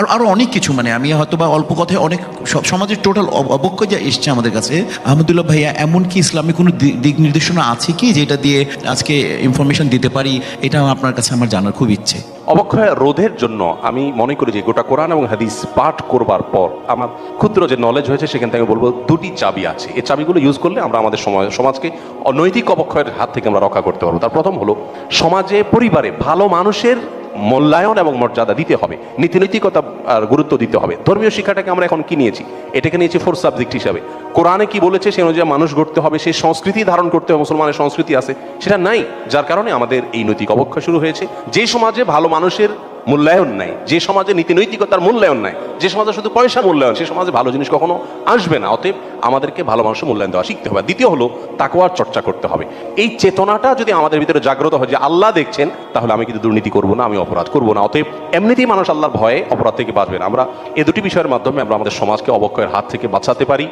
আর আরও অনেক কিছু, মানে আমি হয়তো বা অল্প কথায় অনেক সমাজের টোটাল অবক্ষয় যা এসছে আমাদের কাছে। আহমদুল্লাহ ভাইয়া, এমন কি ইসলামে কোনো দিক নির্দেশনা আছে কি যেটা দিয়ে আজকে ইনফরমেশন দিতে পারি? এটা আপনার কাছে আমার জানার খুব ইচ্ছে। অবক্ষয় রোধের জন্য আমি মনে করি যে গোটা কোরআন এবং হাদিস পাঠ করবার পর আমার ক্ষুদ্র যে নলেজ হয়েছে সেখান থেকে বলবো দুটি চাবি আছে। এই চাবিগুলো ইউজ করলে আমরা আমাদের সমাজকে অনৈতিক অবক্ষয়ের হাত থেকে আমরা রক্ষা করতে পারবো। তার প্রথম হলো, সমাজে পরিবারে ভালো মানুষের মূল্যায়ন এবং মর্যাদা দিতে হবে, নীতিনৈতিকতা আর গুরুত্ব দিতে হবে। ধর্মীয় শিক্ষাটাকে আমরা এখন কি নিয়েছি? এটাকে নিয়েছি ফোর্থ সাবজেক্ট হিসাবে। কোরআনে কি বলেছে সেই অনুযায়ী মানুষ গড়তে হবে, সেই সংস্কৃতি ধারণ করতে হবে। মুসলমানের সংস্কৃতি আছে, সেটা নাই, যার কারণে আমাদের এই নৈতিক অবক্ষয় শুরু হয়েছে। যে সমাজে ভালো মানুষের মূল্যায়ন নাই, যে সমাজে নীতি নৈতিকতার মূল্যায়ন নাই, যে সমাজে শুধু পয়সা মূল্যায়ন, সে সমাজে ভালো জিনিস কখনো আসবে না। অতএব আমাদেরকে ভালো মানুষের মূল্যায়ন দেওয়া শিখতে হবে। দ্বিতীয় হলো, তাকওয়ার চর্চা করতে হবে। এই চেতনাটা যদি আমাদের ভিতরে জাগ্রত হয় যে আল্লাহ দেখছেন, তাহলে আমি কিন্তু দুর্নীতি করবো না, আমি অপরাধ করবো না। অতএব এমনিতেই মানুষ আল্লাহর ভয়ে অপরাধ থেকে বাঁচবে না। আমরা এই দুটি বিষয়ের মাধ্যমে আমরা আমাদের সমাজকে অবক্ষয়ের হাত থেকে বাঁচাতে পারি।